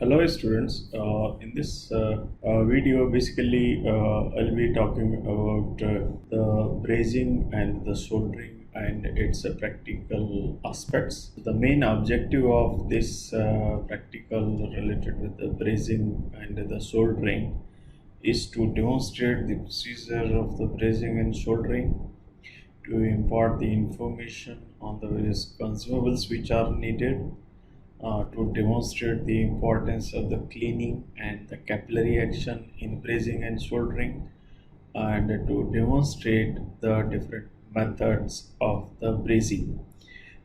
Hello students, in this video basically I'll be talking about the brazing and the soldering and its practical aspects. The main objective of this practical related with the brazing and the soldering is to demonstrate the procedure of the brazing and soldering, to impart the information on the various consumables which are needed, to demonstrate the importance of the cleaning and the capillary action in brazing and soldering, and to demonstrate the different methods of the brazing.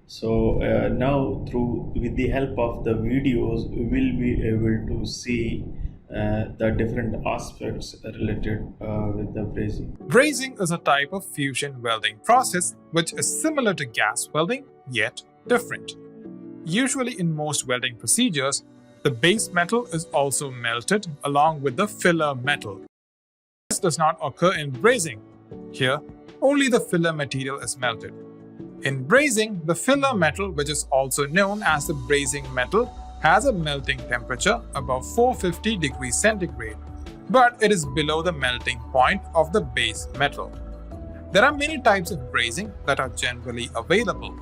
So now through with the help of the videos we will be able to see the different aspects related with the brazing. Brazing is a type of fusion welding process which is similar to gas welding yet different. Usually in most welding procedures, the base metal is also melted along with the filler metal. This does not occur in brazing. Here, only the filler material is melted. In brazing, the filler metal, which is also known as the brazing metal, has a melting temperature above 450 degrees centigrade, but it is below the melting point of the base metal. There are many types of brazing that are generally available.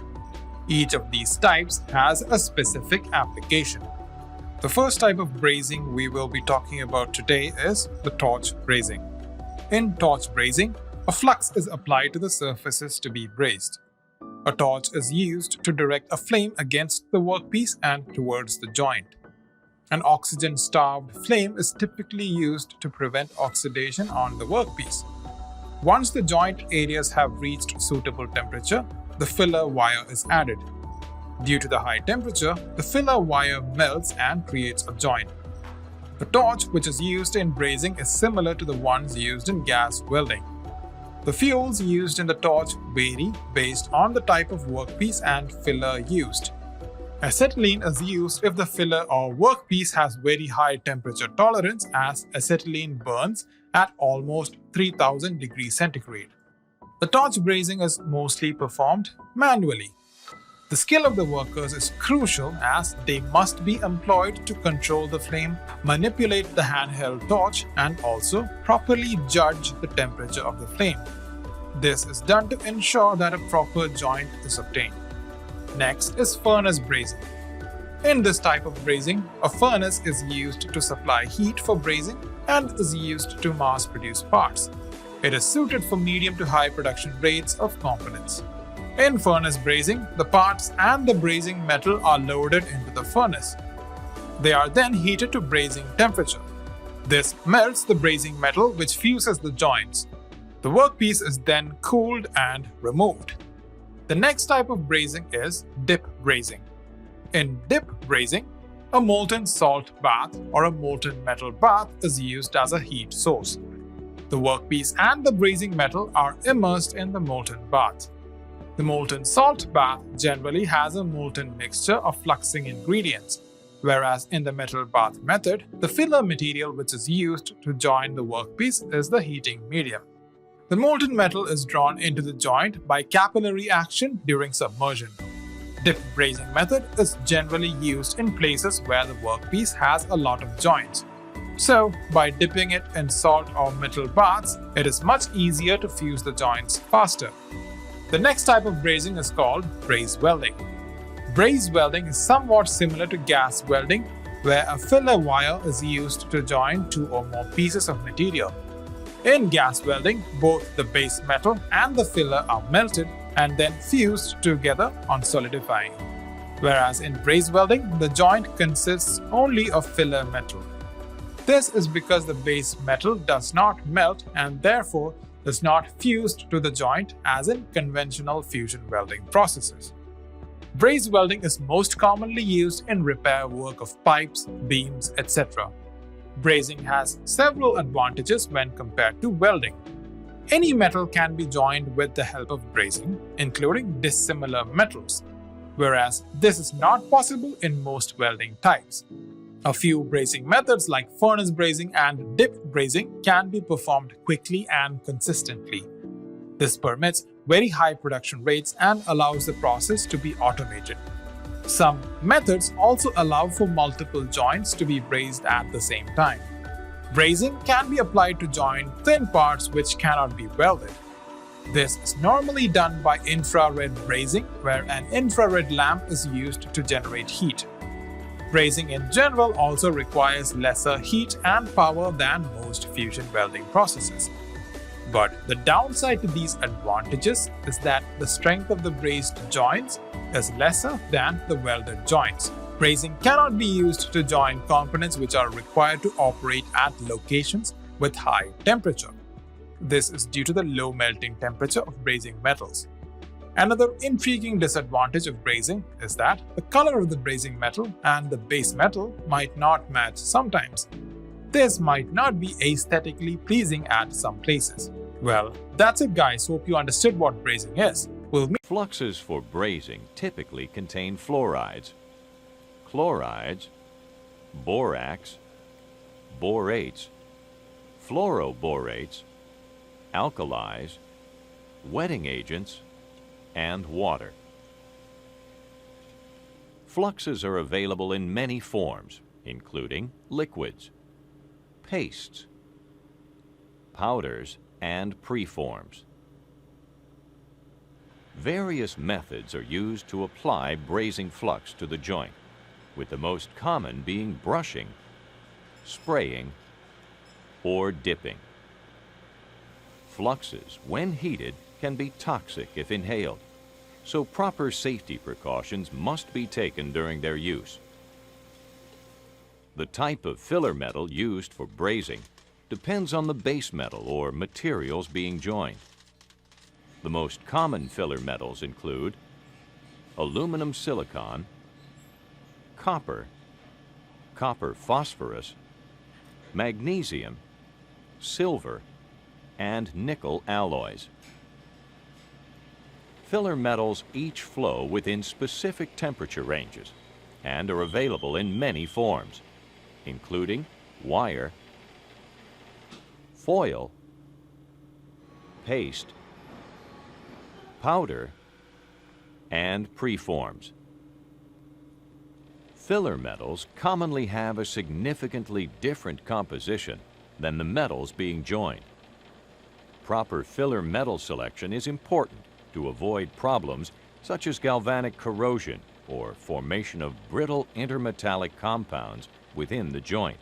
Each of these types has a specific application. The first type of brazing we will be talking about today is the torch brazing. In torch brazing, a flux is applied to the surfaces to be brazed. A torch is used to direct a flame against the workpiece and towards the joint. An oxygen-starved flame is typically used to prevent oxidation on the workpiece. Once the joint areas have reached suitable temperature, the filler wire is added. Due to the high temperature, the filler wire melts and creates a joint. The torch which is used in brazing is similar to the ones used in gas welding. The fuels used in the torch vary based on the type of workpiece and filler used. Acetylene is used if the filler or workpiece has very high temperature tolerance, as acetylene burns at almost 3000 degrees centigrade. The torch brazing is mostly performed manually. The skill of the workers is crucial, as they must be employed to control the flame, manipulate the handheld torch, and also properly judge the temperature of the flame. This is done to ensure that a proper joint is obtained. Next is furnace brazing. In this type of brazing, a furnace is used to supply heat for brazing and is used to mass produce parts. It is suited for medium to high production rates of components. In furnace brazing, the parts and the brazing metal are loaded into the furnace. They are then heated to brazing temperature. This melts the brazing metal, which fuses the joints. The workpiece is then cooled and removed. The next type of brazing is dip brazing. In dip brazing, a molten salt bath or a molten metal bath is used as a heat source. The workpiece and the brazing metal are immersed in the molten bath. The molten salt bath generally has a molten mixture of fluxing ingredients, whereas in the metal bath method, the filler material which is used to join the workpiece is the heating medium. The molten metal is drawn into the joint by capillary action during submersion. Dip brazing method is generally used in places where the workpiece has a lot of joints. So, by dipping it in salt or metal baths, it is much easier to fuse the joints faster. The next type of brazing is called braze welding. Braze welding is somewhat similar to gas welding, where a filler wire is used to join two or more pieces of material. In gas welding, both the base metal and the filler are melted and then fused together on solidifying. Whereas in braze welding, the joint consists only of filler metal. This is because the base metal does not melt and therefore is not fused to the joint as in conventional fusion welding processes. Braze welding is most commonly used in repair work of pipes, beams, etc. Brazing has several advantages when compared to welding. Any metal can be joined with the help of brazing, including dissimilar metals, whereas this is not possible in most welding types. A few brazing methods like furnace brazing and dip brazing can be performed quickly and consistently. This permits very high production rates and allows the process to be automated. Some methods also allow for multiple joints to be brazed at the same time. Brazing can be applied to join thin parts which cannot be welded. This is normally done by infrared brazing, where an infrared lamp is used to generate heat. Brazing in general also requires lesser heat and power than most fusion welding processes. But the downside to these advantages is that the strength of the brazed joints is lesser than the welded joints. Brazing cannot be used to join components which are required to operate at locations with high temperature. This is due to the low melting temperature of brazing metals. Another intriguing disadvantage of brazing is that the color of the brazing metal and the base metal might not match sometimes. This might not be aesthetically pleasing at some places. Well, that's it guys, hope you understood what brazing is. Fluxes for brazing typically contain fluorides, chlorides, borax, borates, fluoroborates, alkalis, wetting agents, and water. Fluxes are available in many forms, including liquids, pastes, powders, and preforms. Various methods are used to apply brazing flux to the joint, with the most common being brushing, spraying, or dipping. Fluxes, when heated, can be toxic if inhaled, so proper safety precautions must be taken during their use. The type of filler metal used for brazing depends on the base metal or materials being joined. The most common filler metals include aluminum silicon, copper, copper phosphorus, magnesium, silver, and nickel alloys. Filler metals each flow within specific temperature ranges and are available in many forms, including wire, foil, paste, powder, and preforms. Filler metals commonly have a significantly different composition than the metals being joined. Proper filler metal selection is important to avoid problems such as galvanic corrosion or formation of brittle intermetallic compounds within the joint.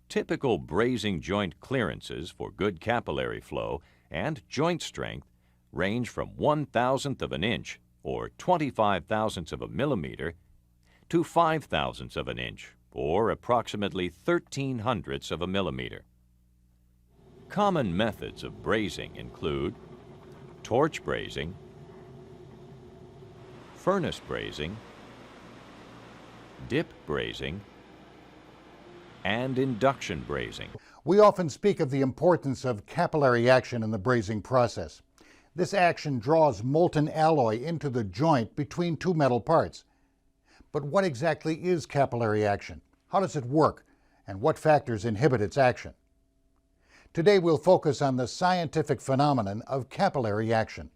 Typical brazing joint clearances for good capillary flow and joint strength range from 1/1000th of an inch or 25 thousandths of a millimeter to 5 thousandths of an inch or approximately 13 hundredths of a millimeter. Common methods of brazing include torch brazing, furnace brazing, dip brazing, and induction brazing. We often speak of the importance of capillary action in the brazing process. This action draws molten alloy into the joint between two metal parts. But what exactly is capillary action? How does it work? And what factors inhibit its action? Today we'll focus on the scientific phenomenon of capillary action.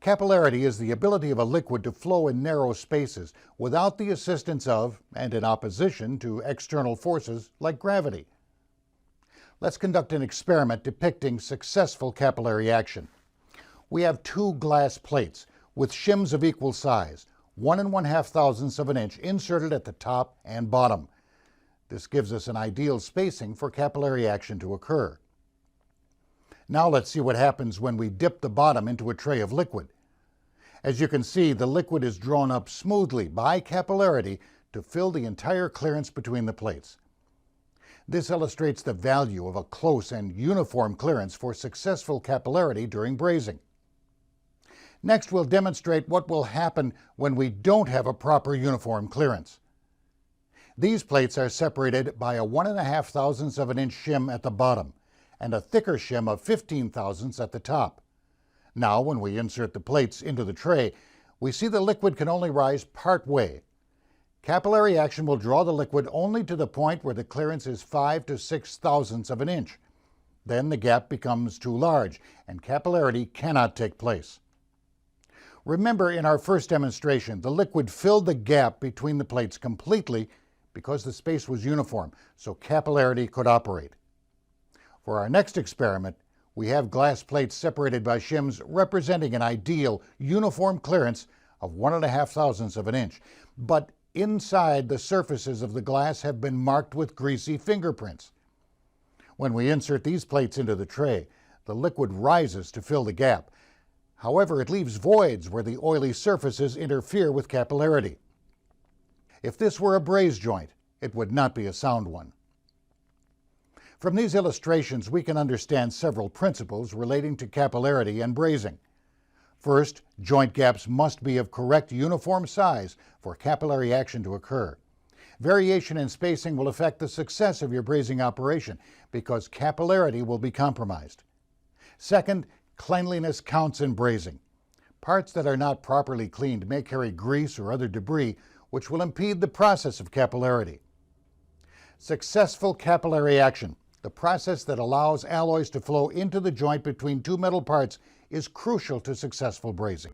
Capillarity is the ability of a liquid to flow in narrow spaces without the assistance of, and in opposition to, external forces like gravity. Let's conduct an experiment depicting successful capillary action. We have two glass plates with shims of equal size, 1 1/2 thousandths of an inch inserted at the top and bottom. This gives us an ideal spacing for capillary action to occur. Now let's see what happens when we dip the bottom into a tray of liquid. As you can see, the liquid is drawn up smoothly by capillarity to fill the entire clearance between the plates. This illustrates the value of a close and uniform clearance for successful capillarity during brazing. Next, we'll demonstrate what will happen when we don't have a proper uniform clearance. These plates are separated by a 1 1/2 thousandths of an inch shim at the bottom and a thicker shim of 15 thousandths at the top. Now, when we insert the plates into the tray, we see the liquid can only rise part way. Capillary action will draw the liquid only to the point where the clearance is 5 to 6 thousandths of an inch. Then the gap becomes too large and capillarity cannot take place. Remember, in our first demonstration, the liquid filled the gap between the plates completely because the space was uniform, so capillarity could operate. For our next experiment, we have glass plates separated by shims representing an ideal uniform clearance of 1.5 thousandths of an inch. But inside, the surfaces of the glass have been marked with greasy fingerprints. When we insert these plates into the tray, the liquid rises to fill the gap. However, it leaves voids where the oily surfaces interfere with capillarity. If this were a braze joint, it would not be a sound one. From these illustrations, we can understand several principles relating to capillarity and brazing. First, joint gaps must be of correct uniform size for capillary action to occur. Variation in spacing will affect the success of your brazing operation because capillarity will be compromised. Second, cleanliness counts in brazing. Parts that are not properly cleaned may carry grease or other debris, which will impede the process of capillarity. Successful capillary action, the process that allows alloys to flow into the joint between two metal parts, is crucial to successful brazing.